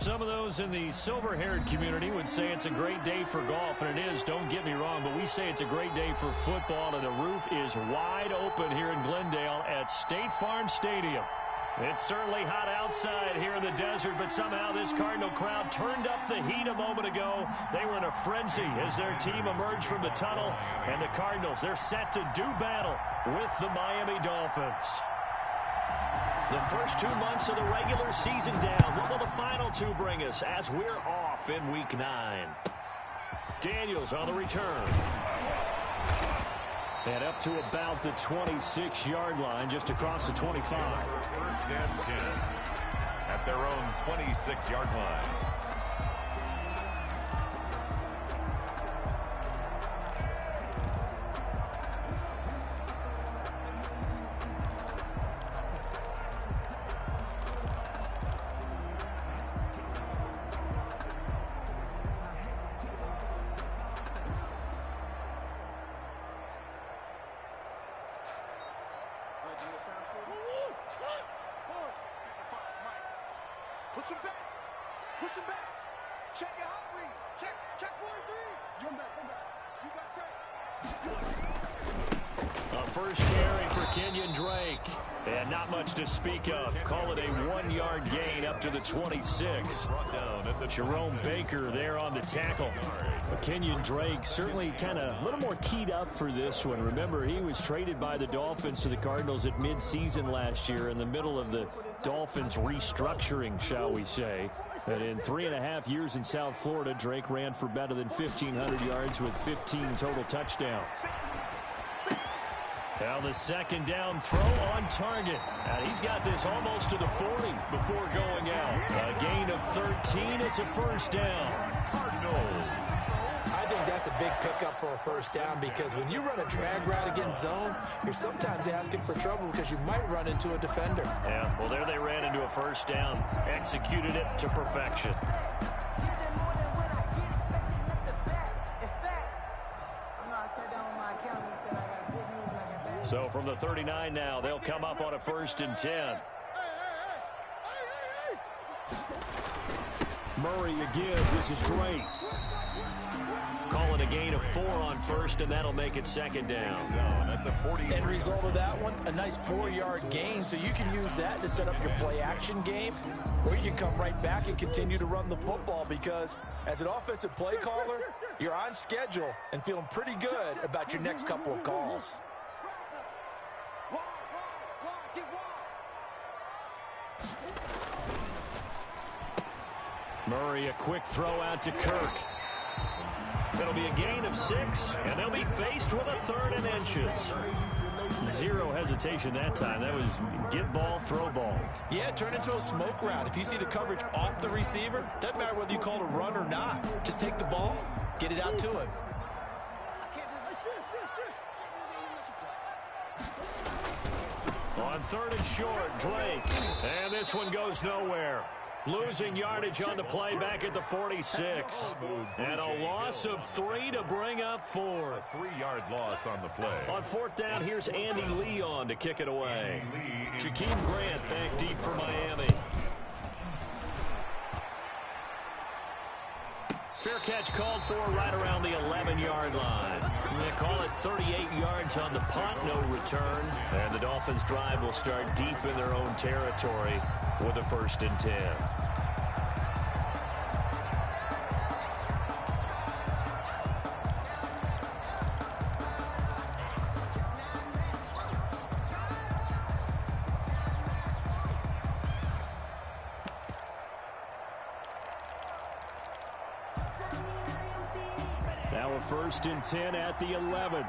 Some of those in the silver-haired community would say it's a great day for golf, and it is, don't get me wrong, but we say it's a great day for football, and the roof is wide open here in Glendale at State Farm Stadium. It's certainly hot outside here in the desert, but somehow this Cardinal crowd turned up the heat a moment ago. They were in a frenzy as their team emerged from the tunnel, and the Cardinals, they're set to do battle with the Miami Dolphins. The first 2 months of the regular season down. What will the final two bring us as we're off in Week 9? Daniels on the return. And up to about the 26-yard line, just across the 25. First and 10 at their own 26-yard line. Push him back. Push him back. Check your hot read. Check 43. Come back. You got tape. A first carry for Kenyon Drake. And not much to speak of. Call it a 1-yard gain up to the 26. Jerome Baker there on the tackle. Kenyon Drake certainly kind of a little more keyed up for this one. Remember, he was traded by the Dolphins to the Cardinals at midseason last year in the middle of the Dolphins restructuring, shall we say. And in 3.5 years in South Florida, Drake ran for better than 1,500 yards with 15 total touchdowns. Now the second down throw on target. And he's got this almost to the 40 before going out. A gain of 13. It's a first down. I think that's a big pickup for a first down because when you run a drag route against zone, you're sometimes asking for trouble because you might run into a defender. Yeah, well, there they ran into a first down. Executed it to perfection. So from the 39 now, they'll come up on a 1st and 10. Murray again. This is Drake. Call it a gain of 4 on first, and that'll make it second down. End result of that one, a nice 4-yard gain, so you can use that to set up your play-action game, or you can come right back and continue to run the football because as an offensive play caller, you're on schedule and feeling pretty good about your next couple of calls. Murray, a quick throw out to Kirk. It'll be a gain of 6, and they'll be faced with a 3rd and inches. Zero hesitation that time. That was get ball, throw ball. Yeah, turn into a smoke route. If you see the coverage off the receiver, doesn't matter whether you call it a run or not. Just take the ball, get it out to him. On 3rd and short, Drake. And this one goes nowhere. Losing yardage on the play back at the 46. And a loss of 3 to bring up 4. A 3-yard loss on the play. On 4th down, here's Andy Lee on to kick it away. Jakeem Grant back deep for Miami. Fair catch called for right around the 11-yard line. They call it 38 yards on the punt, no return. And the Dolphins' drive will start deep in their own territory with a 1st and 10. Now a 1st and 10 at the 11.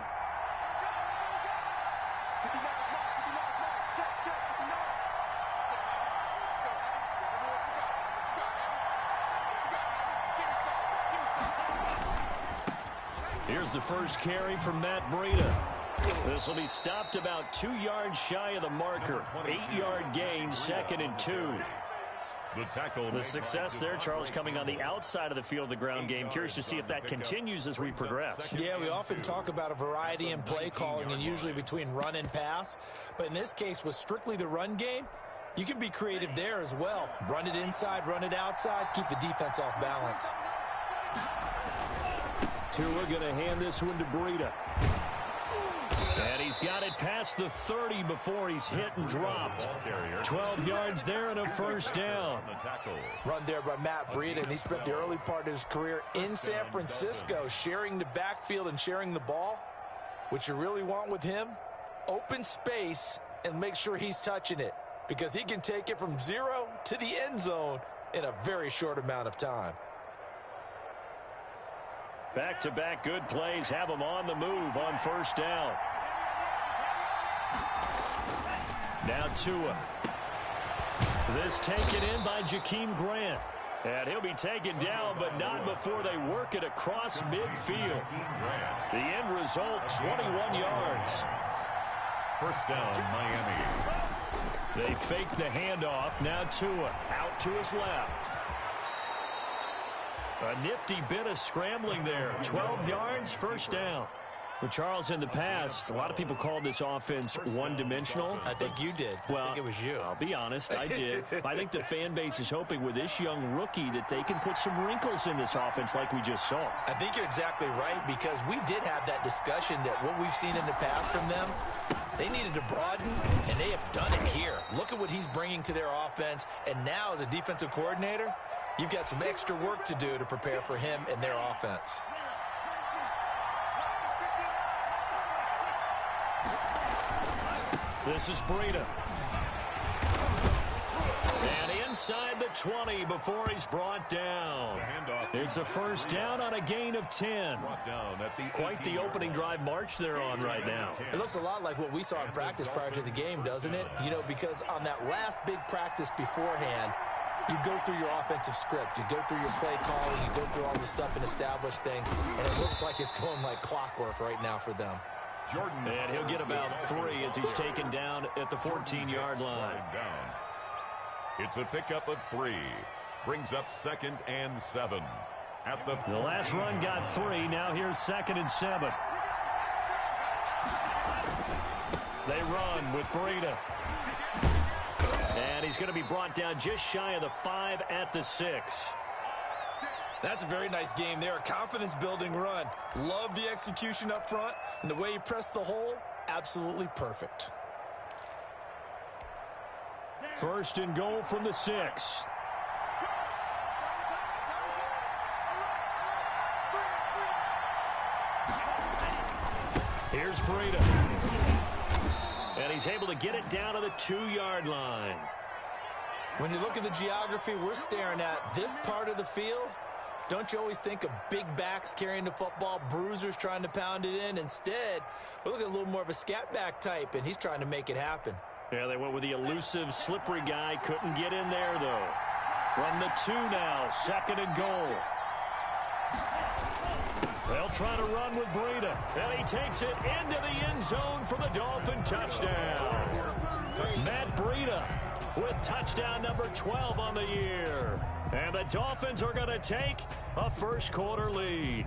Here's the first carry from Matt Breida. This will be stopped about 2 yards shy of the marker. 8-yard gain, 2nd and 2. The success there, Charles, coming on the outside of the field, the ground game. Curious to see if that continues as we progress. Yeah, we often talk about a variety in play calling and usually between run and pass. But in this case, with strictly the run game, You can be creative there as well. Run it inside, run it outside, keep the defense off balance. Tua going to hand this one to Breida. And he's got it past the 30 before he's hit and dropped. 12 yards there and a first down. Run there by Matt Breida, and he spent the early part of his career in San Francisco sharing the backfield and sharing the ball. What you really want with him, open space and make sure he's touching it, because he can take it from 0 to the end zone in a very short amount of time. Back-to-back good plays have him on the move on first down. Now Tua. This taken in by Jakeem Grant. And he'll be taken down, but not before they work it across midfield. The end result, 21 yards. First down, Miami. They fake the handoff. Now Tua out to his left. A nifty bit of scrambling there. 12 yards, first down. Well, Charles, in the past, a lot of people called this offense one-dimensional. I think you did. Well, I think it was you. I'll be honest, I did. I think the fan base is hoping with this young rookie that they can put some wrinkles in this offense like we just saw. I think you're exactly right, because we did have that discussion that what we've seen in the past from them, they needed to broaden, and they have done it here. Look at what he's bringing to their offense, and now as a defensive coordinator, you've got some extra work to do to prepare for him and their offense. This is Breida. And inside the 20 before he's brought down. It's a first down on a gain of 10. Quite the opening drive march they're on right now. It looks a lot like what we saw in practice prior to the game, doesn't it? You know, because on that last big practice beforehand, you go through your offensive script. You go through your play calling. You go through all the stuff and establish things. And it looks like it's going like clockwork right now for them. And he'll get about 3 as he's taken down at the 14-yard line. It's a pickup of 3. Brings up 2nd and 7. At the last run got 3. Now here's 2nd and 7. They run with Breida. And he's going to be brought down just shy of the 5 at the 6. That's a very nice game there. A confidence-building run. Love the execution up front. And the way he pressed the hole, absolutely perfect. First and goal from the 6. Here's Breida. And he's able to get it down to the 2-yard line. When you look at the geography we're staring at, this part of the field, don't you always think of big backs carrying the football, bruisers trying to pound it in? Instead, we're looking at a little more of a scat back type, and he's trying to make it happen. Yeah, they went with the elusive, slippery guy. Couldn't get in there, though. From the 2 now, 2nd and goal. They'll try to run with Breida. And he takes it into the end zone for the Dolphin touchdown. Matt Breida with touchdown number 12 on the year. And the Dolphins are going to take a first-quarter lead.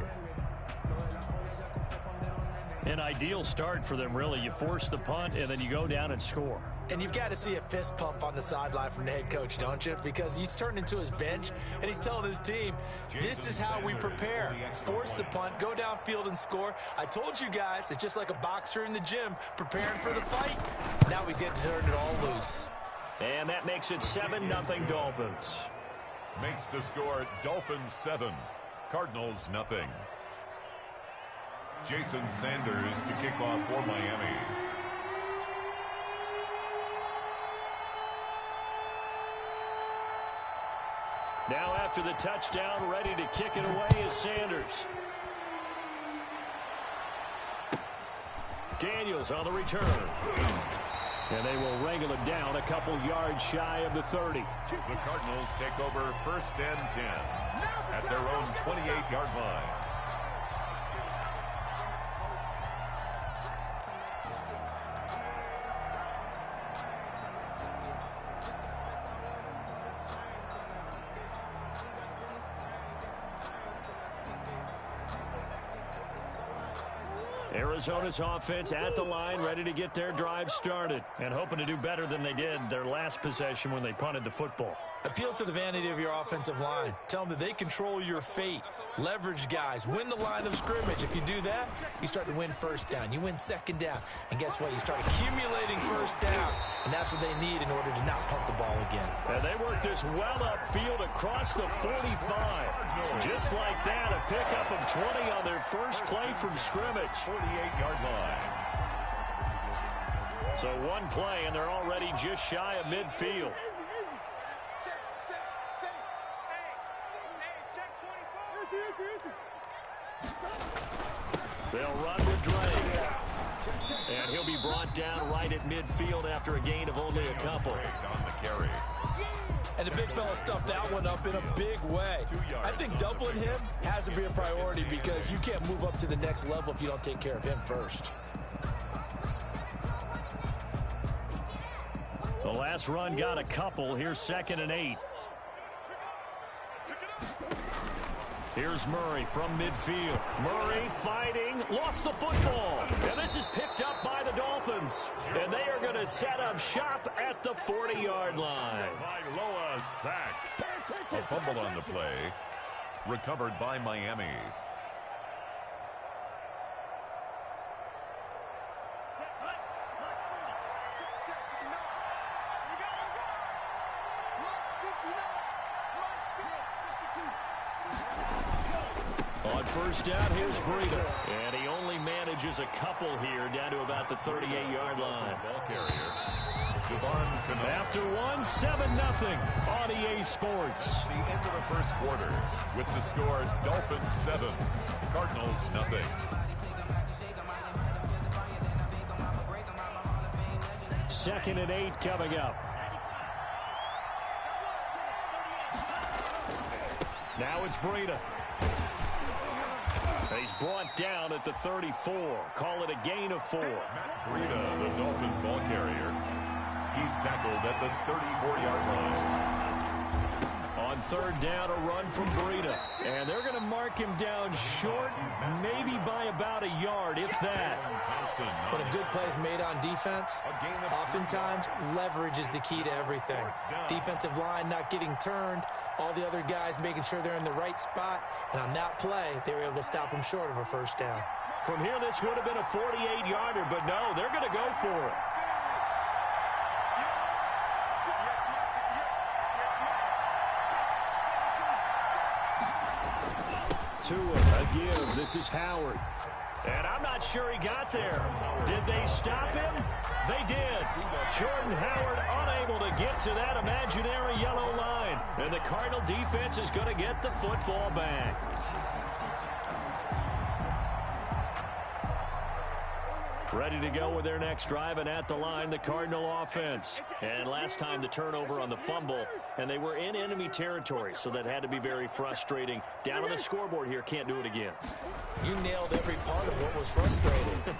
An ideal start for them, really. You force the punt, and then you go down and score. And you've got to see a fist pump on the sideline from the head coach, don't you? Because he's turned into his bench, and he's telling his team, this is how we prepare. Force the punt, go downfield and score. I told you guys, it's just like a boxer in the gym preparing for the fight. Now we get to turn it all loose. And that makes it 7-0 Dolphins. Makes the score Dolphins 7, Cardinals nothing. Jason Sanders to kick off for Miami. Now after the touchdown, ready to kick it away is Sanders. Daniels on the return. And they will wrangle it down a couple yards shy of the 30. The Cardinals take over 1st and 10 at their own 28-yard line. Arizona's offense at the line, ready to get their drive started, and hoping to do better than they did their last possession when they punted the football. Appeal to the vanity of your offensive line. Tell them that they control your fate. Leverage guys. Win the line of scrimmage. If you do that, you start to win first down. You win second down. And guess what? You start accumulating first downs. And that's what they need in order to not punt the ball again. And they work this well upfield across the 45. Just like that, a pickup of 20 on their first play from scrimmage. 48-yard line. So one play, and they're already just shy of midfield. They'll run with Drake. And he'll be brought down right at midfield after a gain of only a couple. On the carry. And the big fella stuffed that one up in a big way. I think doubling him has to be a priority because you can't move up to the next level if you don't take care of him first. The last run got a couple. Here's 2nd and 8. Here's Murray from midfield. Murray fighting, lost the football. And this is picked up by the Dolphins. And they are going to set up shop at the 40-yard line. Loa sack. A fumble on the play. Recovered by Miami. On first down, here's Breida. And he only manages a couple here down to about the 38-yard line. Ball carrier. After one, 7-0 on EA Sports. The end of the first quarter with the score Dolphins 7, Cardinals nothing. Second and 8 coming up. Now it's Breida. He's brought down at the 34. Call it a gain of 4. Breida, the Dolphins ball carrier. He's tackled at the 34-yard line. On third down, a run from Breida. And they're going to mark him down short, maybe by about a yard, if that. When a good play is made on defense, oftentimes leverage is the key to everything. Defensive line not getting turned, all the other guys making sure they're in the right spot. And on that play, they were able to stop him short of a first down. From here, this would have been a 48-yarder, but no, they're going to go for it. A give. This is Howard. And I'm not sure he got there. Did they stop him? They did. Jordan Howard unable to get to that imaginary yellow line. And the Cardinal defense is going to get the football back. Ready to go with their next drive, and at the line, the Cardinal offense. And last time, the turnover on the fumble, and they were in enemy territory, so that had to be very frustrating. Down on the scoreboard here, can't do it again. You nailed every part of what was frustrating.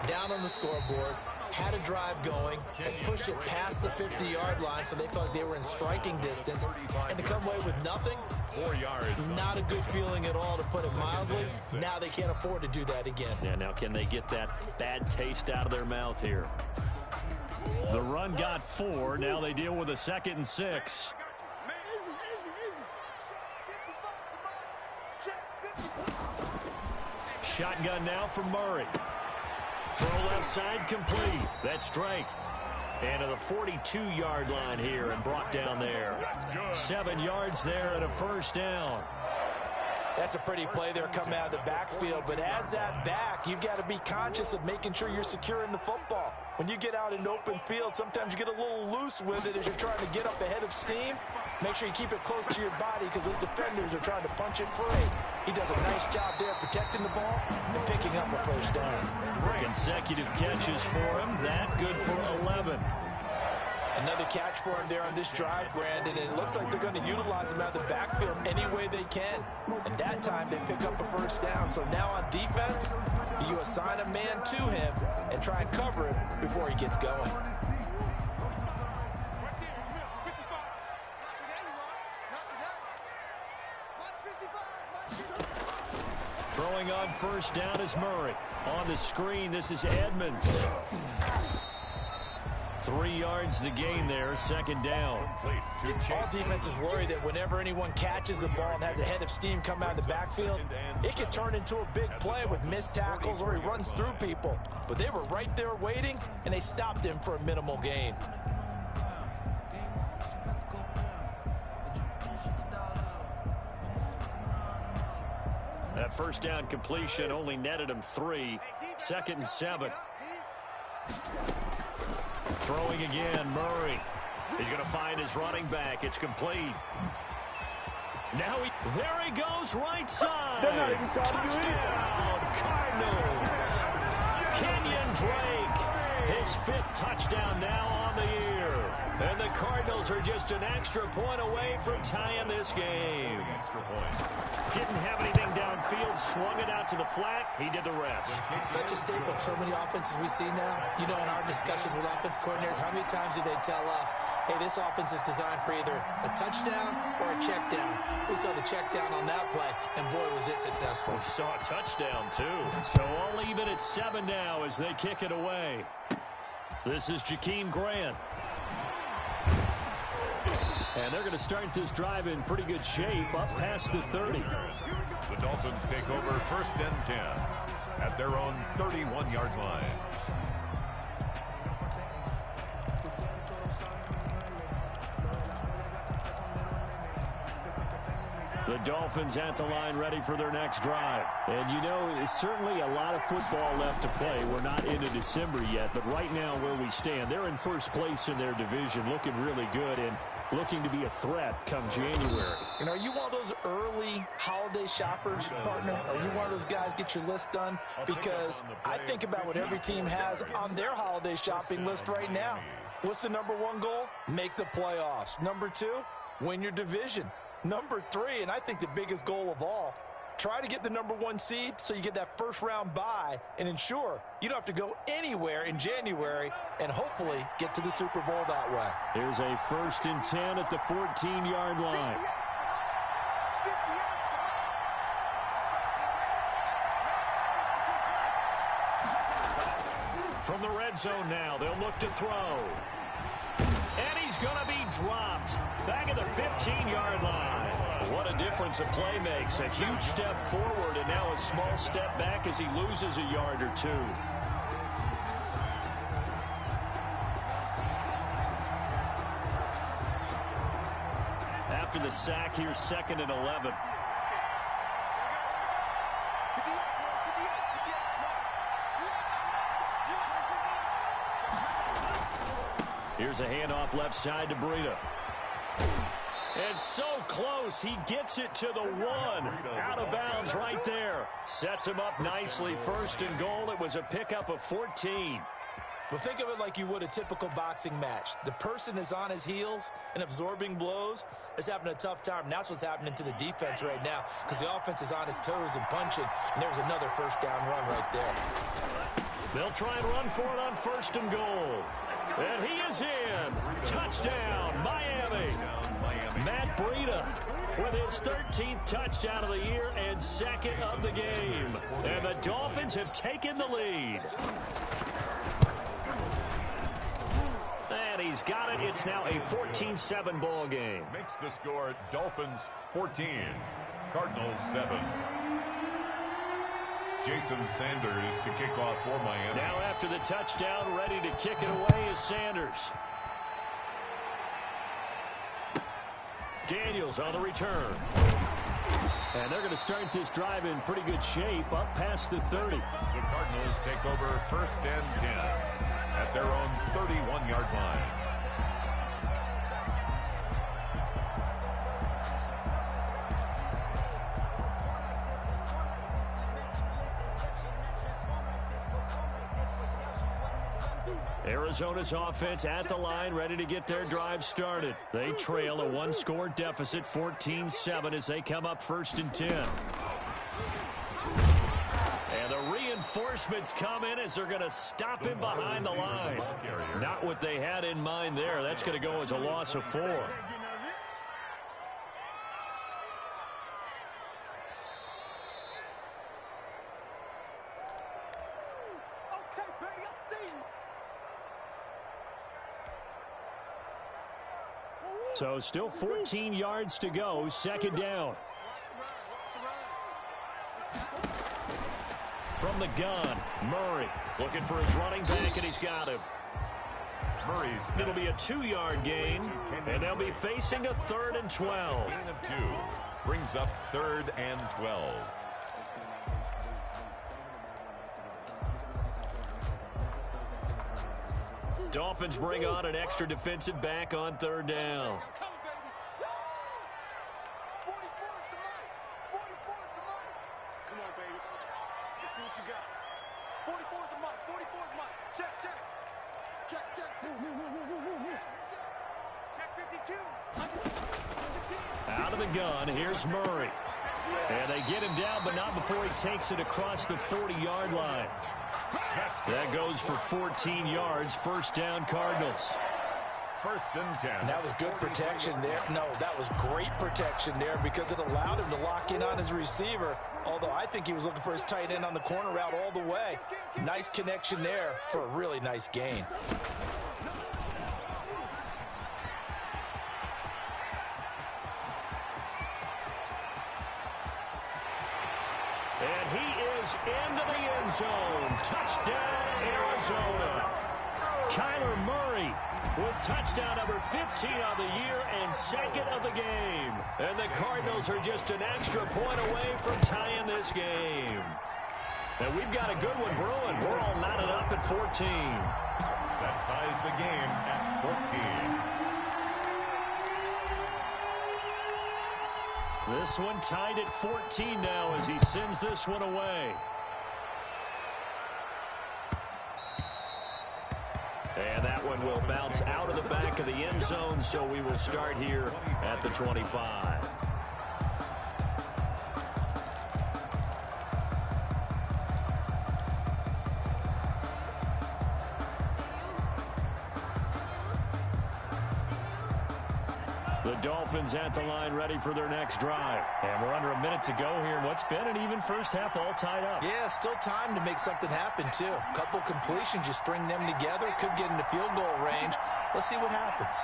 Down on the scoreboard, had a drive going, and pushed it past the 50-yard line, so they felt like they were in striking distance, and to come away with nothing, 4 yards. not a good feeling at all, to put it mildly. Now they can't afford to do that again. Yeah, now can they get that bad taste out of their mouth here? The run got 4. Now they deal with a 2nd and 6. Shotgun now from Murray. Throw left side complete. That's Drake. And to the 42-yard line here and brought down there. 7 yards there and a first down. That's a pretty play there coming out of the backfield. But as that back, you've got to be conscious of making sure you're securing the football. When you get out in open field, sometimes you get a little loose with it as you're trying to get up ahead of steam. Make sure you keep it close to your body because those defenders are trying to punch it free. He does a nice job there protecting the ball and picking up a first down. Consecutive catches for him. That good for 11. Another catch for him there on this drive, Brandon, and it looks like they're going to utilize him out of the backfield any way they can. And that time, they pick up a first down. So now on defense, do you assign a man to him and try and cover him before he gets going? Throwing on first down is Murray. On the screen, this is Edmonds. 3 yards the gain there, second down. All defenses worry that whenever anyone catches the ball and has a head of steam come out of the backfield, it can turn into a big play with missed tackles or he runs through people. But they were right there waiting, and they stopped him for a minimal gain. That first down completion only netted him 3. Second and 7. Throwing again, Murray. He's going to find his running back. It's complete. Now there he goes, right side. Touchdown, Cardinals. Kenyon Drake, his 5th touchdown now on the year. And the Cardinals are just an extra point away from tying this game. Didn't have anything downfield, swung it out to the flat. He did the rest. Such a staple of so many offenses we see now. You know, in our discussions with offense coordinators, how many times do they tell us, hey, this offense is designed for either a touchdown or a check down? We saw the check down on that play, and boy, was it successful. We saw a touchdown, too. So all even at 7 now as they kick it away. This is Jakeem Grant. And they're going to start this drive in pretty good shape, up past the 30. The Dolphins take over 1st and 10 at their own 31-yard line. The Dolphins at the line ready for their next drive. And you know, there's certainly a lot of football left to play. We're not into December yet, but right now where we stand, they're in first place in their division, looking really good and looking to be a threat come January. And are you one of those early holiday shoppers, partner? Are you one of those guys get your list done? Because I think about what every team has on their holiday shopping list right now. What's the #1 goal? Make the playoffs. #2, win your division. #3, and I think the biggest goal of all, try to get the #1 seed so you get that first-round bye and ensure you don't have to go anywhere in January and hopefully get to the Super Bowl that way. Here's a 1st and 10 at the 14-yard line. From the red zone now, they'll look to throw. And he's going to be dropped back at the 15-yard line. What a difference a play makes. A huge step forward and now a small step back as he loses a yard or 2. After the sack, here's 2nd and 11. Here's a handoff left side to Breida. And so close, he gets it to the 1. Out of bounds right there. Sets him up nicely. 1st and goal. It was a pickup of 14. Well, think of it like you would a typical boxing match. The person is on his heels and absorbing blows is having a tough time. And that's what's happening to the defense right now because the offense is on his toes and punching. And there was another first down run right there. They'll try and run for it on 1st and goal. And he is in. Touchdown, Miami. Matt Breida with his 13th touchdown of the year and 2nd of the game. And the Dolphins have taken the lead. And he's got it. It's now a 14-7 ball game. Makes the score Dolphins 14, Cardinals 7. Jason Sanders to kick off for Miami. Now after the touchdown, ready to kick it away is Sanders. Daniels on the return. And they're going to start this drive in pretty good shape, up past the 30. The Cardinals take over 1st and 10 at their own 31-yard line. Arizona's offense at the line, ready to get their drive started. They trail a 1-score deficit, 14-7, as they come up 1st and 10. And the reinforcements come in as they're going to stop him behind the line. Not what they had in mind there. That's going to go as a loss of 4. So still 14 yards to go, second down. From the gun, Murray looking for his running back, and he's got him. It'll be a 2-yard gain, and they'll be facing a 3rd and 12. Gain of 2 brings up 3rd and 12. Dolphins bring on an extra defensive back on 3rd down. Out of the gun, here's Murray. And they get him down, but not before he takes it across the 40-yard line. That goes for 14 yards, first down Cardinals. 1st and 10. That was good protection there. No, that was great protection there because it allowed him to lock in on his receiver, although I think he was looking for his tight end on the corner route all the way. Nice connection there for a really nice gain. And he is into the end zone. Touchdown, Arizona. Kyler Murray with touchdown number 15 of the year and 2nd of the game. And the Cardinals are just an extra point away from tying this game. And we've got a good one brewing. We're all knotted up at 14. That ties the game at 14. This one tied at 14 now as he sends this one away. And that one will bounce out of the back of the end zone, so we will start here at the 25. The Dolphins at the line ready for their next drive. And we're under a minute to go here in what's been an even first half all tied up. Yeah, still time to make something happen, too. A couple completions, you string them together, could get into field goal range. Let's see what happens.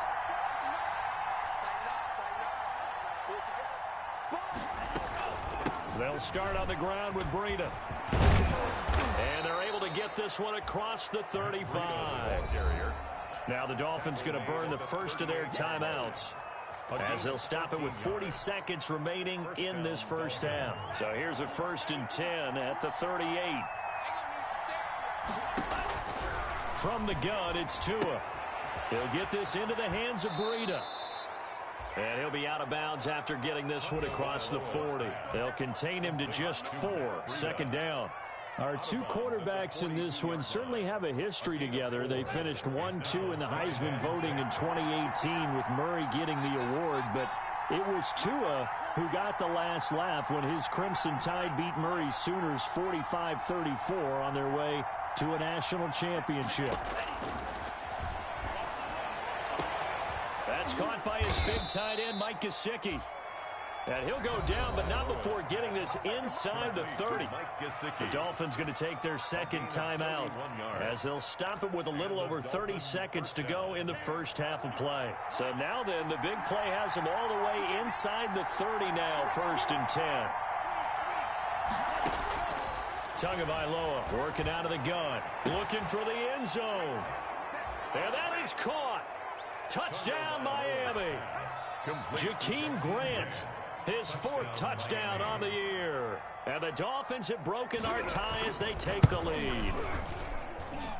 They'll start on the ground with Breida. And they're able to get this one across the 35. Now the Dolphins going to burn the first of their timeouts, as they'll stop it with 40 seconds remaining in this first half. So here's a 1st and 10 at the 38. From the gun, it's Tua. He'll get this into the hands of Breida. And he'll be out of bounds after getting this one across the 40. They'll contain him to just 4. 2nd down. Our two quarterbacks in this one certainly have a history together. They finished 1-2 in the Heisman voting in 2018 with Murray getting the award, but it was Tua who got the last laugh when his Crimson Tide beat Murray's Sooners 45-34 on their way to a national championship. That's caught by his big tight end, Mike Gesicki. And he'll go down, but not before getting this inside the 30. The Dolphins going to take their 2nd timeout, as they'll stop it with a little over 30 seconds to go in the first half of play. So now then, the big play has them all the way inside the 30 now, 1st and 10. Tagovailoa working out of the gun, looking for the end zone. And that is caught. Touchdown, Miami. Jakeem Grant, his 4th touchdown on the year. And the Dolphins have broken our tie as they take the lead.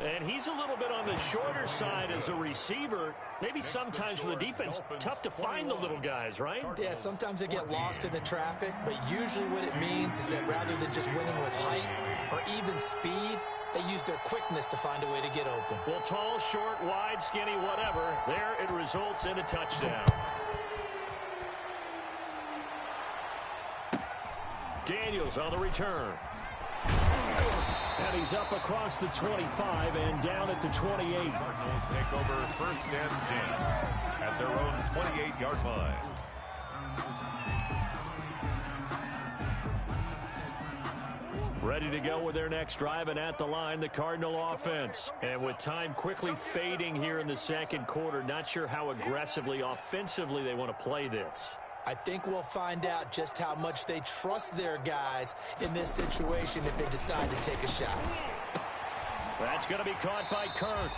And he's a little bit on the shorter side as a receiver. Maybe sometimes for the defense, tough to find the little guys, right? Yeah, sometimes they get lost in the traffic, but usually what it means is that rather than just winning with height or even speed, they use their quickness to find a way to get open. Well, tall, short, wide, skinny, whatever, there it results in a touchdown. Daniels on the return. And he's up across the 25 and down at the 28. Cardinals take over 1st and 10 at their own 28-yard line. Ready to go with their next drive, and at the line, the Cardinal offense. And with time quickly fading here in the second quarter, not sure how aggressively, offensively they want to play this. I think we'll find out just how much they trust their guys in this situation if they decide to take a shot. That's going to be caught by Kirk.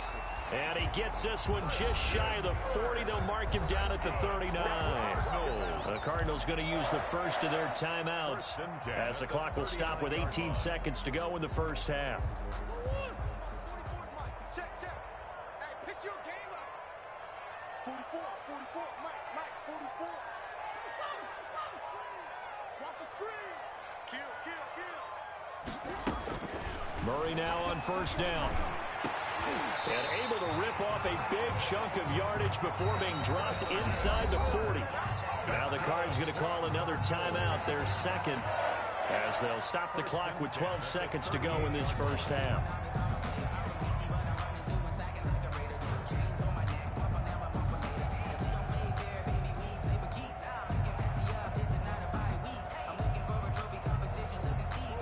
And he gets this one just shy of the 40. They'll mark him down at the 39. The Cardinals going to use the first of their timeouts as the clock will stop with 18 seconds to go in the first half. Check. Hey, pick your game up. 44, Mike, 44. Watch the screen. Kill. Murray now on first down. And able to rip off a big chunk of yardage before being dropped inside the 40. Now the Cards going to call another timeout, their second, as they'll stop the clock with 12 seconds to go in this first half.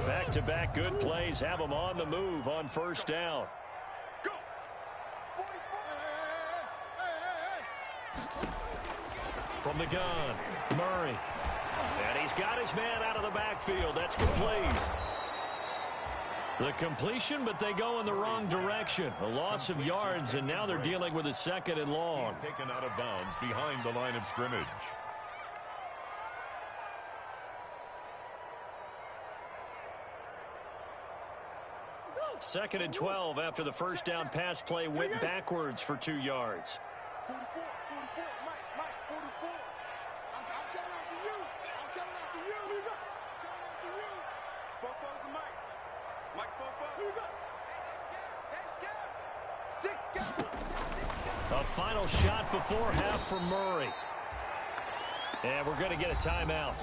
Back-to-back good plays have them on the move on first down. From the gun, Murray. And he's got his man out of the backfield. That's complete. The completion, but they go in the wrong direction. A loss of yards, and now they're dealing with a second and long. He's taken out of bounds behind the line of scrimmage. Second and 12 after the first down pass play went backwards for 2 yards. 44, Mike, 44. I'm coming out to you. Bobo's the Mike. Mike's Bobo. Hey, they scared. A final shot before half for Murray. And we're going to get a timeout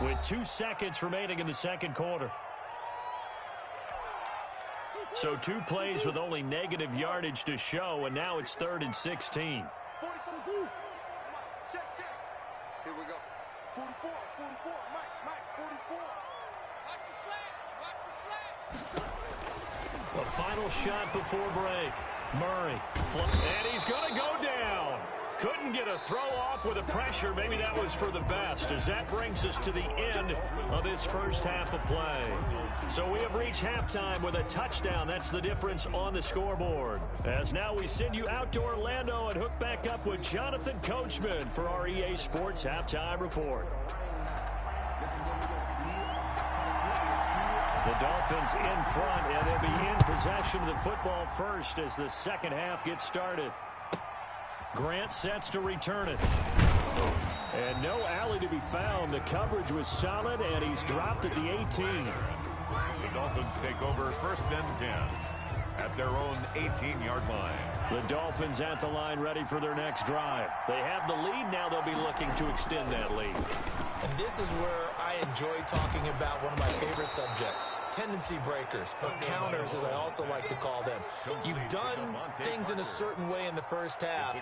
with 2 seconds remaining in the second quarter. So 2 plays with only negative yardage to show, and now it's 3rd and 16. 44. Check. Here we go. 44, Mike, 44. Watch the A final shot before break. Murray. And he's going to go down. Couldn't get a throw off with the pressure. Maybe that was for the best, as that brings us to the end of this first half of play. So we have reached halftime with a touchdown. That's the difference on the scoreboard. As now we send you out to Orlando and hook back up with Jonathan Coachman for our EA Sports Halftime Report. The Dolphins in front, and they'll be in possession of the football first as the second half gets started. Grant sets to return it. And no alley to be found. The coverage was solid, and he's dropped at the 18. The Dolphins take over 1st and 10 at their own 18-yard line. The Dolphins at the line ready for their next drive. They have the lead. Now they'll be looking to extend that lead. And this is where I enjoy talking about one of my favorite subjects, tendency breakers, or counters as I also like to call them. You've done things in a certain way in the first half,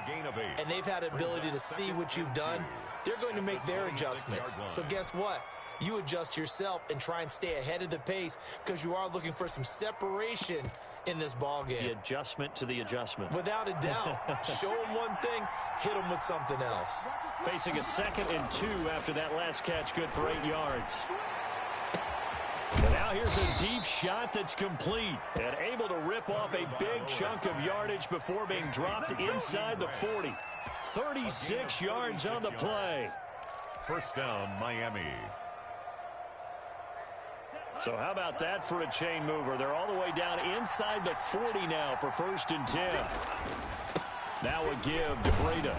and they've had ability to see what you've done. They're going to make their adjustments. So guess what? You adjust yourself and try and stay ahead of the pace because you are looking for some separation in this ball game. The adjustment to the adjustment. Without a doubt. Show them one thing, hit them with something else. Facing a 2nd and 2 after that last catch, good for 8 yards. And now here's a deep shot that's complete and able to rip off a big chunk of yardage before being dropped inside the 40. 36 yards on the play. 1st down, Miami. So how about that for a chain mover? They're all the way down inside the 40 now for 1st and 10. Now a give to Breida.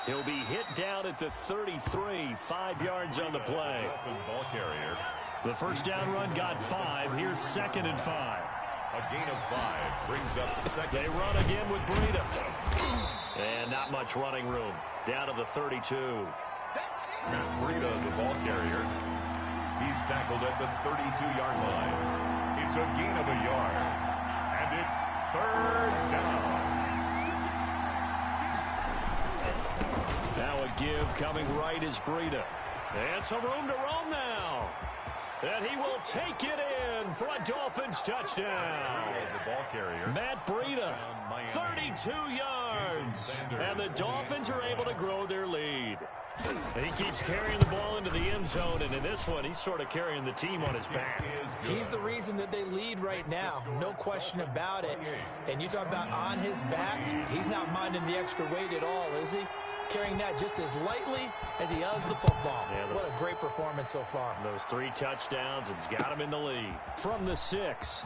He'll be hit down at the 33, 5 yards on the play. Ball carrier. The first down run got 5. Here's 2nd and 5. A gain of 5 brings up 2nd. They run again with Breida. And not much running room. Down to the 32. Matt Breida, the ball carrier. He's tackled at the 32-yard line. It's a gain of a yard. And it's 3rd down. Now a give coming right is Breida. And some room to roam now. And he will take it in for a Dolphins touchdown. The ball carrier. Matt Breida, 32 yards. And the Dolphins are able to grow their lead. He keeps carrying the ball into the end zone, and in this one, he's sort of carrying the team on his back. He's the reason that they lead right now, no question about it. And you talk about on his back, he's not minding the extra weight at all, is he? Carrying that just as lightly as he does the football. Yeah, what a great performance so far. Those 3 touchdowns, it's got him in the lead. From the 6.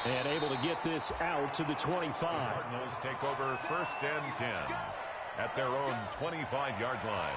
And able to get this out to the 25. Cardinals take over 1st and 10 at their own 25-yard line.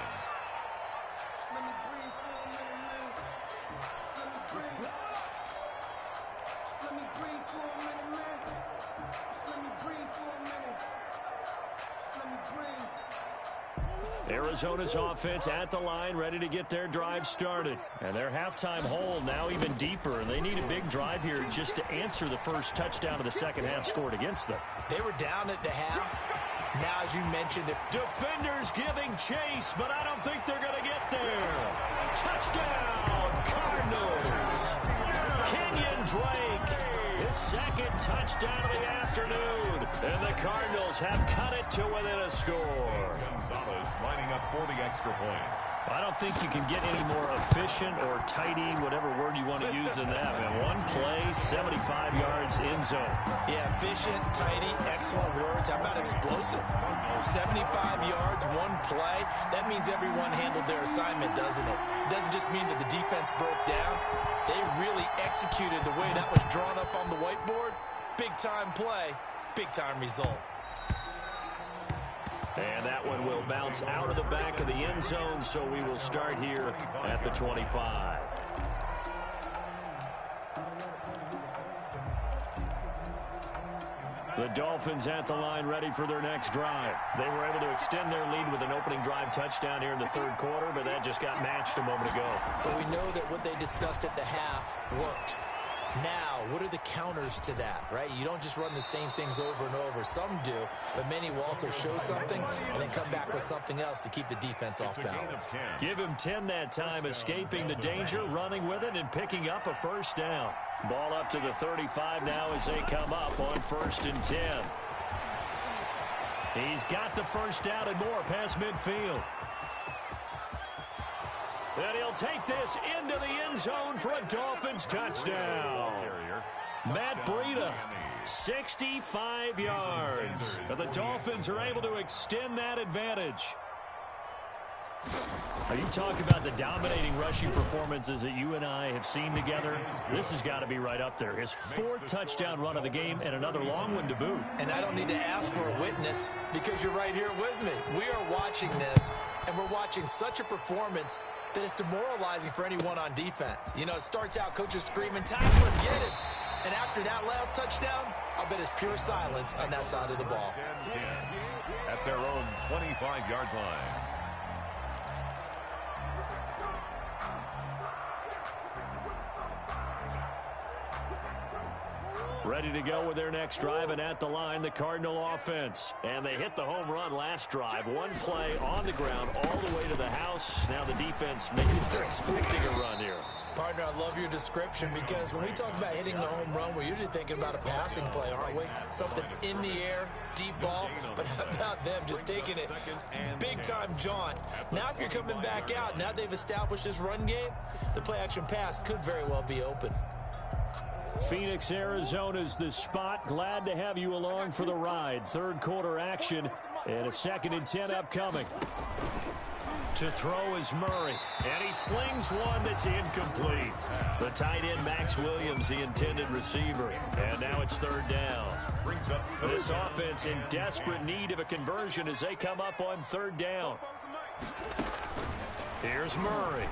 Arizona's offense at the line, ready to get their drive started. And their halftime hole now even deeper, and they need a big drive here just to answer the first touchdown of the second half scored against them. They were down at the half. Now, as you mentioned, the defenders giving chase, but I don't think they're going to get there. Touchdown, Cardinals. Kenyon Drake, his second touchdown of the afternoon. And the Cardinals have cut it to within a score. Gonzalez lining up for the extra point. I don't think you can get any more efficient or tidy, whatever word you want to use in that. Man, one play, 75 yards in zone. Yeah, efficient, tidy, excellent words. How about explosive? 75 yards, one play. That means everyone handled their assignment, doesn't it? It doesn't just mean that the defense broke down. They really executed the way that was drawn up on the whiteboard. Big-time play, big-time result. And that one will bounce out of the back of the end zone, so we will start here at the 25. The Dolphins at the line, ready for their next drive. They were able to extend their lead with an opening drive touchdown here in the third quarter, but that just got matched a moment ago. So we know that what they discussed at the half worked. Now, what are the counters to that, right? You don't just run the same things over and over. Some do, but many will also show something and then come back with something else to keep the defense off balance. Give him 10 that time, escaping the danger, running with it, and picking up a first down. Ball up to the 35 now as they come up on 1st and 10. He's got the first down and more past midfield. And he'll take this into the end zone for a Dolphins touchdown. Matt Breida, 65 yards. And the Dolphins are able to extend that advantage. Are you talking about the dominating rushing performances that you and I have seen together? This has got to be right up there. His 4th touchdown run of the game and another long one to boot. And I don't need to ask for a witness because you're right here with me. We are watching this, and we're watching such a performance that it's demoralizing for anyone on defense. You know, it starts out, coaches screaming, tackle him, get it. And after that last touchdown, I'll bet it's pure silence on that side of the ball. At their own 25-yard line. Ready to go with their next drive, and at the line, the Cardinal offense. And they hit the home run last drive. One play on the ground all the way to the house. Now the defense, maybe they're expecting a run here. Partner, I love your description because when we talk about hitting the home run, we're usually thinking about a passing play, aren't we? Something in the air, deep ball. But how about them just taking it big-time jaunt? Now if you're coming back out, now they've established this run game, the play-action pass could very well be open. Phoenix, Arizona's the spot. Glad to have you along for the ride. Third quarter action and a 2nd and 10 upcoming. To throw is Murray, and he slings one that's incomplete. The tight end, Max Williams, the intended receiver. And now it's 3rd down. This offense in desperate need of a conversion as they come up on 3rd down. Here's Murray.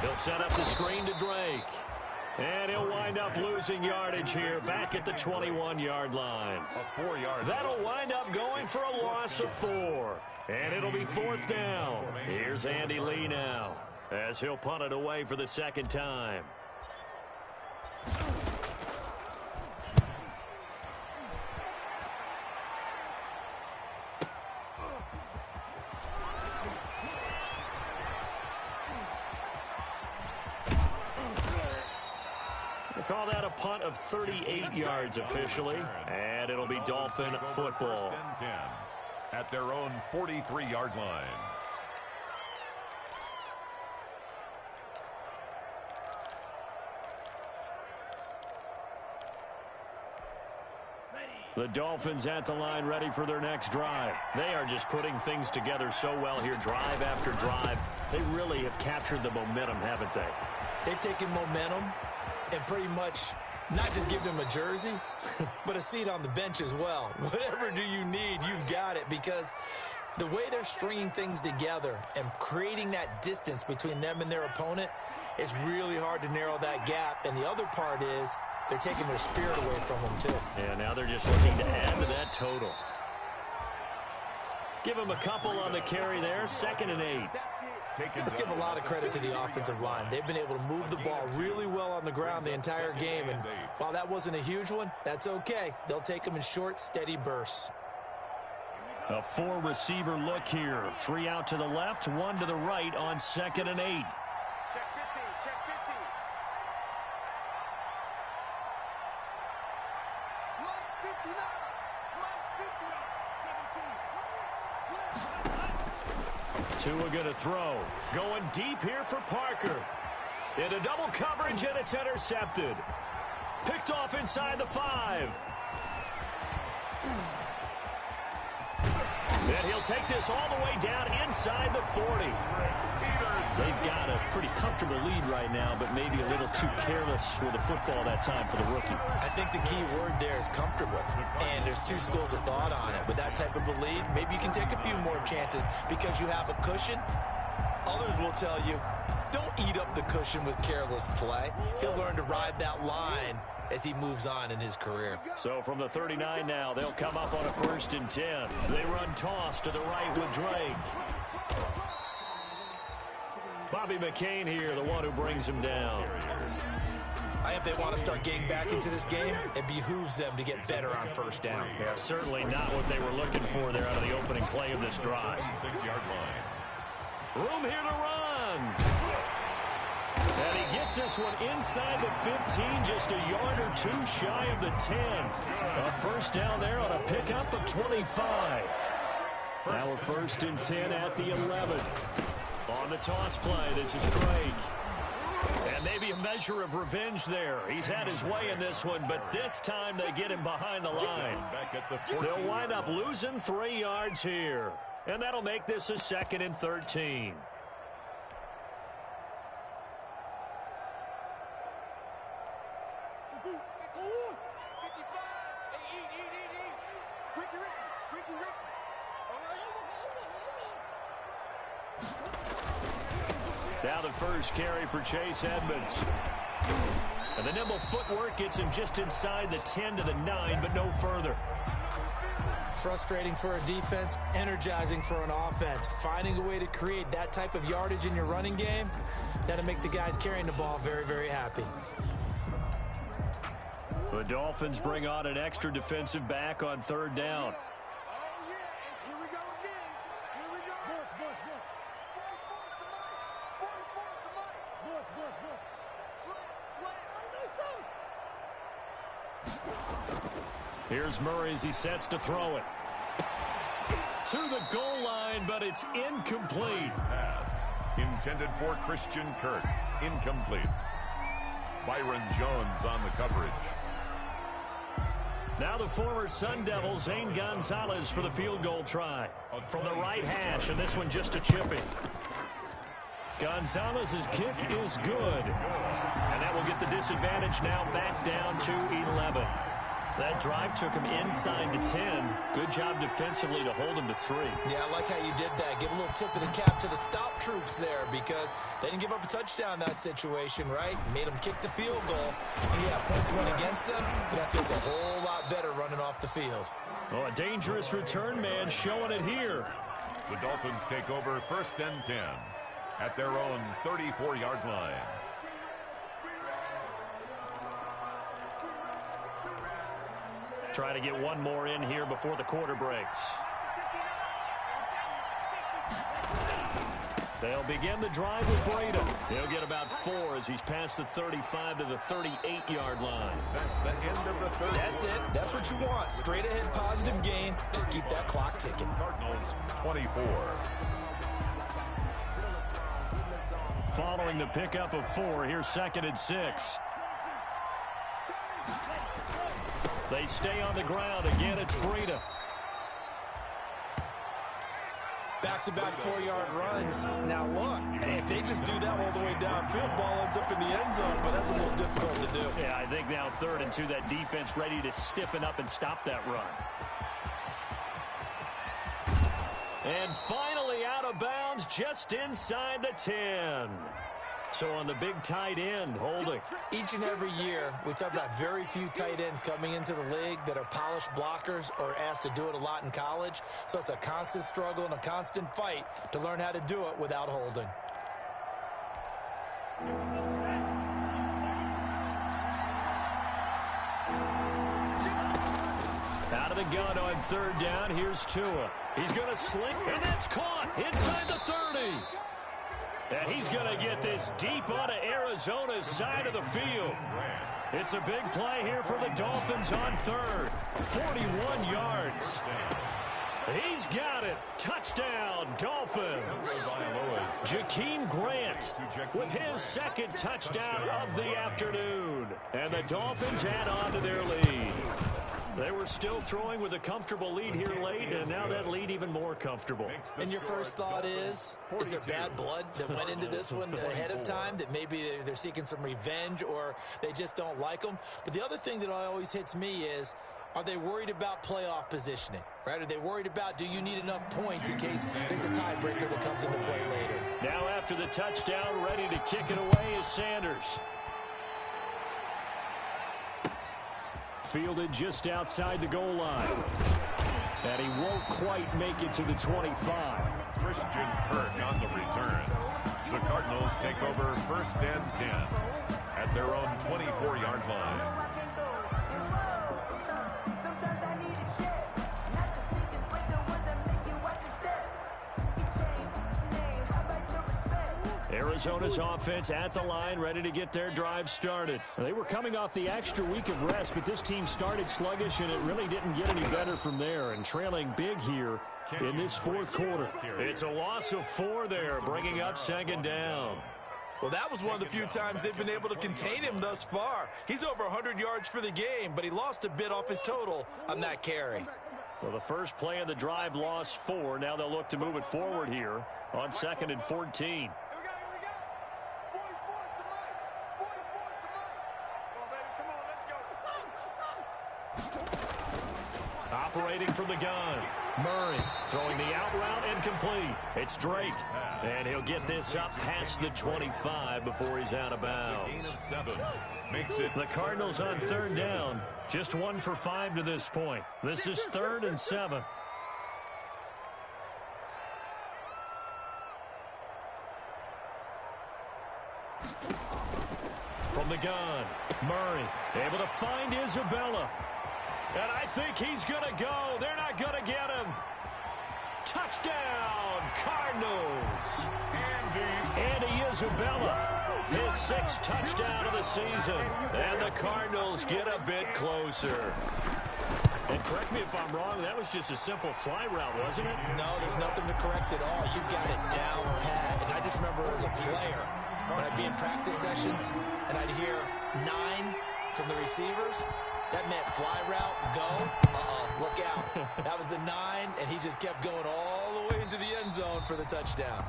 He'll set up the screen to Drake. And he'll wind up losing yardage here back at the 21-yard line. That'll wind up going for a loss of 4. And it'll be 4th down. Here's Andy Lee now as he'll punt it away for the 2nd time. punt of 38 yards officially, and it'll be Dolphin football. First and 10 at their own 43-yard line. The Dolphins at the line, ready for their next drive. They are just putting things together so well here, drive after drive. They really have captured the momentum, haven't they? They've taken momentum and pretty much not just given them a jersey, but a seat on the bench as well. Whatever do you need, you've got it, because the way they're stringing things together and creating that distance between them and their opponent, it's really hard to narrow that gap. And the other part is they're taking their spirit away from them, too. Yeah, now they're just looking to add to that total. Give them a couple on the carry there, 2nd and 8. Let's give a lot of credit to the offensive line. They've been able to move the ball really well on the ground the entire game. And while that wasn't a huge one, that's okay. They'll take them in short, steady bursts. A 4-receiver look here. 3 out to the left, 1 to the right on 2nd and 8. Check 50, check 50. Lights 59. Lights 50. 17. Tua going to throw. Going deep here for Parker. Into double coverage, and it's intercepted. Picked off inside the 5. And he'll take this all the way down inside the 40. They've got a pretty comfortable lead right now, but maybe a little too careless with the football that time for the rookie. I think the key word there is comfortable. And there's two schools of thought on it. With that type of a lead, maybe you can take a few more chances because you have a cushion. Others will tell you, don't eat up the cushion with careless play. He'll learn to ride that line as he moves on in his career. So from the 39 now, they'll come up on a 1st and 10. They run toss to the right with Drake. Bobby McCain here, the one who brings him down. I think they want to start getting back into this game. It behooves them to get better on 1st down. Yeah, certainly not what they were looking for there out of the opening play of this drive. 6-yard line. Room here to run. And he gets this one inside the 15, just a yard or two shy of the 10. A 1st down there on a pickup of 25. Now a 1st and 10 at the 11. On the toss play, this is Drake. And maybe a measure of revenge there. He's had his way in this one, but this time they get him behind the line. They'll wind up losing 3 yards here. And that'll make this a 2nd and 13. Now the 1st carry for Chase Edmonds. And the nimble footwork gets him just inside the 10 to the 9, but no further. Frustrating for a defense, energizing for an offense. Finding a way to create that type of yardage in your running game, that'll make the guys carrying the ball very, very happy. The Dolphins bring on an extra defensive back on 3rd down. Here's Murray as he sets to throw it. To the goal line, but it's incomplete. Pass intended for Christian Kirk. Incomplete. Byron Jones on the coverage. Now the former Sun Devil, Zane Gonzalez, for the field goal try. From the right hash, and this one just a chipping. Gonzalez's kick is good. And that will get the disadvantage now back down to 11. That drive took him inside the 10. Good job defensively to hold him to 3. Yeah, I like how you did that. Give a little tip of the cap to the stop troops there because they didn't give up a touchdown in that situation, right? Made them kick the field goal. And yeah, points went against them, but that feels a whole lot better running off the field. Oh, a dangerous return man showing it here. The Dolphins take over 1st and 10 at their own 34-yard line. Try to get one more in here before the quarter breaks. They'll begin the drive with Breida. He'll get about 4 as he's past the 35 to the 38-yard line. That's the end of the third. That's it. That's what you want. Straight ahead positive gain. Just keep that clock ticking. Cardinals 24. Following the pickup of 4, here's 2nd and 6. They stay on the ground. Again, it's Breida. Back-to-back 4-yard runs. Now, look, if they just do that all the way downfield, ball ends up in the end zone, but that's a little difficult to do. Yeah, I think now 3rd and 2, that defense ready to stiffen up and stop that run. And finally out of bounds just inside the 10. So on the big tight end, holding. Each and every year, we talk about very few tight ends coming into the league that are polished blockers or asked to do it a lot in college. So it's a constant struggle and a constant fight to learn how to do it without holding. Out of the gun on 3rd down, here's Tua. He's going to sling, and that's caught inside the 30. And he's going to get this deep onto Arizona's side of the field. It's a big play here for the Dolphins on 3rd. 41 yards. He's got it. Touchdown, Dolphins. Jakeem Grant with his 2nd touchdown of the afternoon. And the Dolphins add on to their lead. They were still throwing with a comfortable lead here late, and now that lead even more comfortable. And your first thought is there bad blood that went into this one ahead of time, that maybe they're seeking some revenge or they just don't like them? But the other thing that always hits me is, are they worried about playoff positioning, right? Are they worried about, do you need enough points in case there's a tiebreaker that comes into play later? Now after the touchdown, ready to kick it away is Sanders. Fielded just outside the goal line. And he won't quite make it to the 25. Christian Kirk on the return. The Cardinals take over 1st and 10 at their own 24-yard line. Arizona's offense at the line, ready to get their drive started. They were coming off the extra week of rest, but this team started sluggish, and it really didn't get any better from there. And trailing big here in this 4th quarter. It's a loss of 4 there, bringing up 2nd down. Well, that was one of the few times they've been able to contain him thus far. He's over 100 yards for the game, but he lost a bit off his total on that carry. Well, the first play of the drive lost 4. Now they'll look to move it forward here on 2nd and 14. Operating from the gun. Murray throwing the out route incomplete. It's Drake. And he'll get this up past the 25 before he's out of bounds. The Cardinals on 3rd down. Just 1 for 5 to this point. This is 3rd and 7. From the gun, Murray able to find Isabella. And I think he's going to go. They're not going to get him. Touchdown, Cardinals. Andy Isabella, his 6th touchdown of the season. And the Cardinals get a bit closer. And correct me if I'm wrong, that was just a simple fly route, wasn't it? No, there's nothing to correct at all. You've got it down pat. And I just remember as a player, when I'd be in practice sessions and I'd hear 9 from the receivers, that meant fly route, go, look out. That was the 9, and he just kept going all the way into the end zone for the touchdown.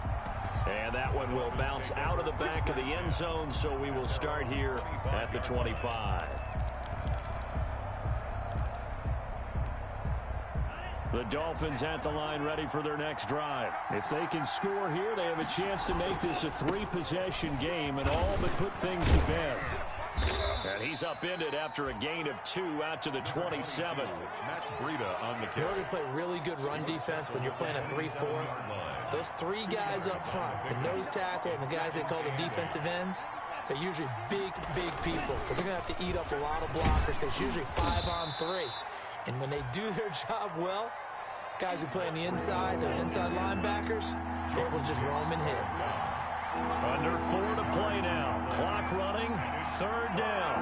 And that one will bounce out of the back of the end zone, so we will start here at the 25. The Dolphins at the line ready for their next drive. If they can score here, they have a chance to make this a 3-possession game and all but put things to bed. And he's upended after a gain of 2 out to the 27. Matt Breida on the carry. You play really good run defense when you're playing a 3-4. Those 3 guys up front, the nose tackle and the guys they call the defensive ends, they're usually big people because they're going to have to eat up a lot of blockers because it's usually 5-on-3. And when they do their job well, guys who play on the inside, those inside linebackers, able to just roam and hit. Under 4 to play now. Clock running. 3rd down.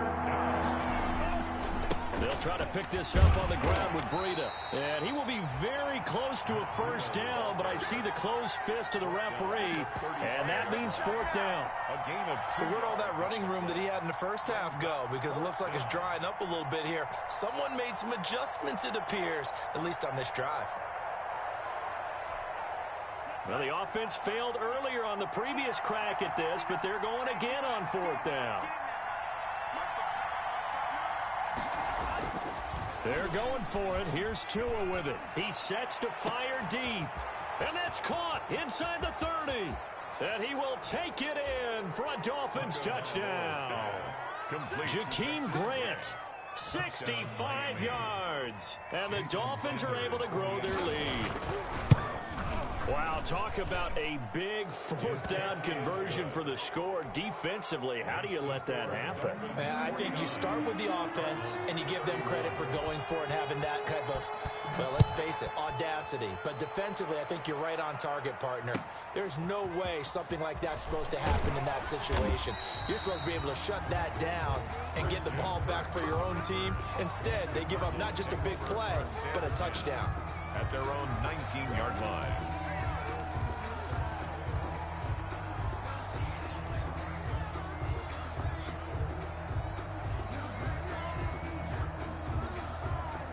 They'll try to pick this up on the ground with Breida. And he will be very close to a 1st down, but I see the closed fist of the referee, and that means 4th down. So where'd all that running room that he had in the first half go? Because it looks like it's drying up a little bit here. Someone made some adjustments, it appears, at least on this drive. Well, the offense failed earlier on the previous crack at this, but they're going again on 4th down. They're going for it. Here's Tua with it. He sets to fire deep. And that's caught inside the 30. And he will take it in for a Dolphins touchdown. Jakeem Grant, 65 yards. And the Dolphins are able to grow their lead. Wow, talk about a big 4th down conversion for the score. Defensively, how do you let that happen? I think you start with the offense, and you give them credit for going for it and having that type of, well, let's face it, audacity. But defensively, I think you're right on target, partner. There's no way something like that's supposed to happen in that situation. You're supposed to be able to shut that down and get the ball back for your own team. Instead, they give up not just a big play, but a touchdown. At their own 19-yard line.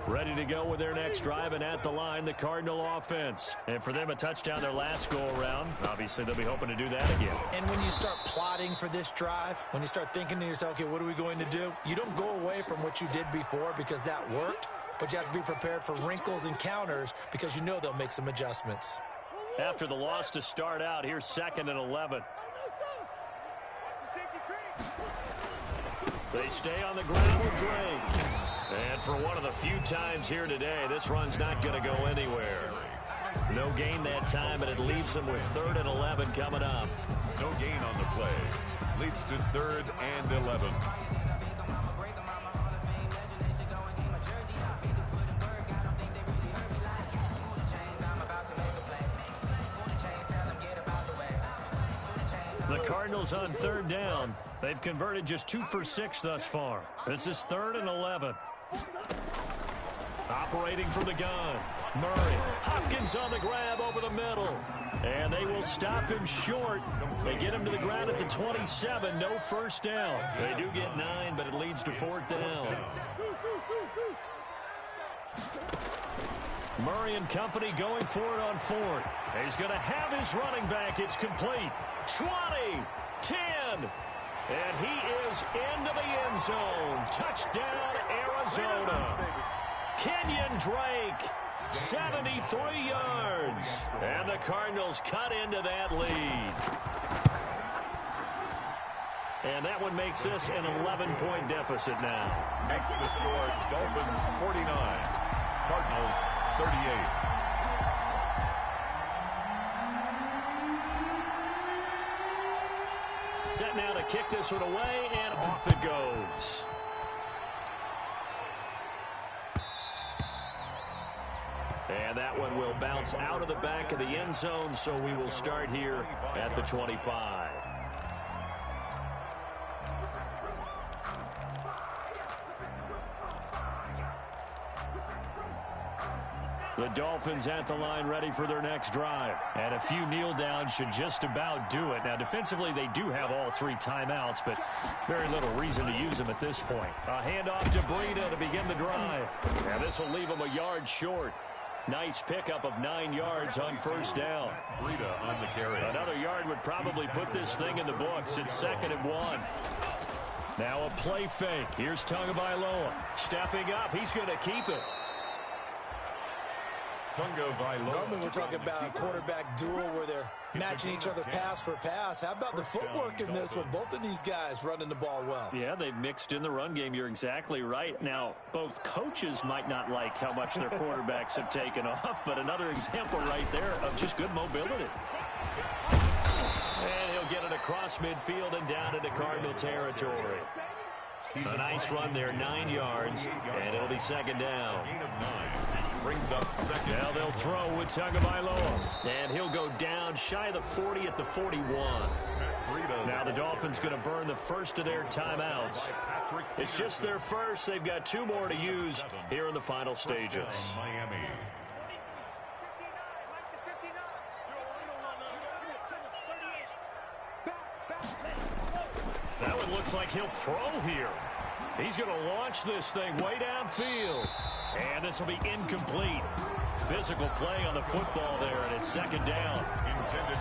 Ready to go with their next drive, and at the line, the Cardinal offense. And for them, a touchdown their last go-around. Obviously, they'll be hoping to do that again. And when you start plotting for this drive, when you start thinking to yourself, okay, what are we going to do? You don't go away from what you did before because that worked, but you have to be prepared for wrinkles and counters because you know they'll make some adjustments. After the loss to start out, here's 2nd and 11. They stay on the ground with Drake. And for one of the few times here today, this run's not going to go anywhere. No gain that time, and it leaves them with 3rd and 11 coming up. No gain on the play. Leads to 3rd and 11. The Cardinals on 3rd down. They've converted just 2 for 6 thus far. This is 3rd and 11. Operating from the gun. Murray. Hopkins on the grab over the middle. And they will stop him short. They get him to the ground at the 27. No 1st down. They do get 9, but it leads to 4th down. Murray and company going for it on 4th. He's going to have his running back. It's complete. 20, 10, and he is into the end zone. Touchdown, Arizona. Kenyon Drake, 73 yards. And the Cardinals cut into that lead. And that one makes this an 11-point deficit now. Makes the score Dolphins 49, Cardinals 38. Set now to kick this one away, and off it goes. And that one will bounce out of the back of the end zone, so we will start here at the 25. The Dolphins at the line ready for their next drive. And a few kneel downs should just about do it. Now, defensively, they do have all 3 timeouts, but very little reason to use them at this point. A handoff to Breida to begin the drive. And this will leave them a yard short. Nice pickup of 9 yards on 1st down. Breida on the carry. Another yard would probably put this thing in the books. It's 2nd and 1. Now a play fake. Here's Tagovailoa. Stepping up. He's going to keep it. Normally we're talking about a quarterback duel where they're matching each other pass for pass. How about the footwork in this one? Both of these guys running the ball well. Yeah, they've mixed in the run game. You're exactly right. Now, both coaches might not like how much their quarterbacks have taken off, but another example right there of just good mobility. And he'll get it across midfield and down into Cardinal territory. A nice run there, 9 yards, and it'll be 2nd down. Gain of 9. brings up second. Now they'll throw with Tagovailoa. And he'll go down shy of the 40 at the 41. Now the Dolphins going to burn the first of their timeouts. It's just their first. They've got 2 more to use here in the final stages. Miami. That one looks like he'll throw here. He's going to launch this thing way downfield. And this will be incomplete. Physical play on the football there, and it's second down.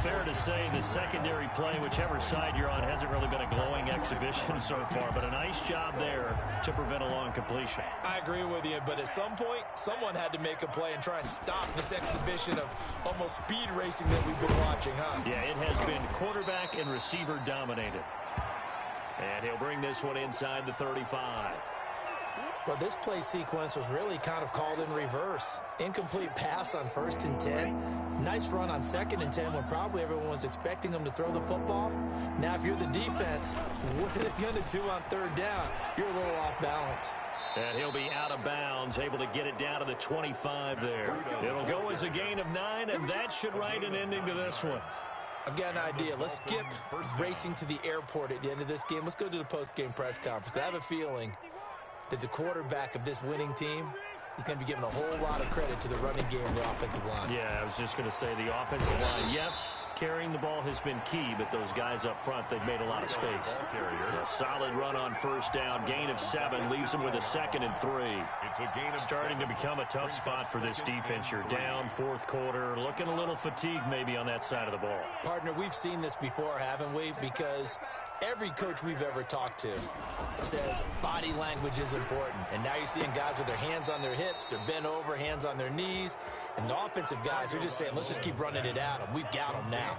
Fair to say the secondary play, whichever side you're on, hasn't really been a glowing exhibition so far, but a nice job there to prevent a long completion. I agree with you, but at some point, someone had to make a play and try and stop this exhibition of almost speed racing that we've been watching, huh? Yeah, it has been quarterback and receiver dominated. And he'll bring this one inside the 35. Well, this play sequence was really kind of called in reverse. Incomplete pass on 1st and 10. Nice run on 2nd and 10 when probably everyone was expecting him to throw the football. Now, if you're the defense, what are they going to do on 3rd down? You're a little off balance. And he'll be out of bounds, able to get it down to the 25 there. It'll go as a gain of 9, and that should write an ending to this one. I've got an idea. Let's skip racing to the airport at the end of this game. Let's go to the post-game press conference. I have a feeling that the quarterback of this winning team is going to be given a whole lot of credit to the running game and the offensive line. Yeah, I was just going to say the offensive line, yes, carrying the ball has been key, but those guys up front, they've made a lot of space. A solid run on 1st down, gain of 7, leaves them with a 2nd and 3. It's a gain of Starting to become a tough spot for this defense. You're down 4th quarter, looking a little fatigued maybe on that side of the ball. Partner, we've seen this before, haven't we? Because every coach we've ever talked to says body language is important. And now you're seeing guys with their hands on their hips, they're bent over, hands on their knees. And the offensive guys are just saying, let's just keep running it at them. We've got them now.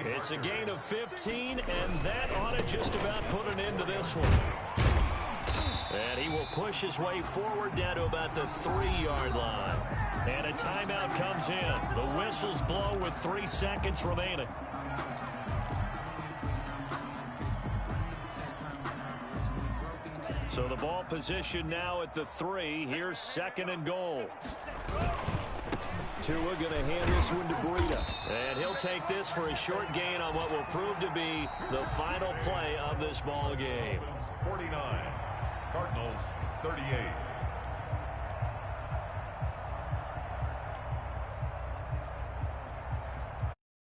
It's a gain of 15, and that ought to just about put an end to this one. And he will push his way forward down to about the 3-yard line. And a timeout comes in. The whistles blow with 3 seconds remaining. So the ball position now at the 3. Here's 2nd and goal. Tua going to hand this one to Breida. And he'll take this for a short gain on what will prove to be the final play of this ball game. 49. Cardinals 38.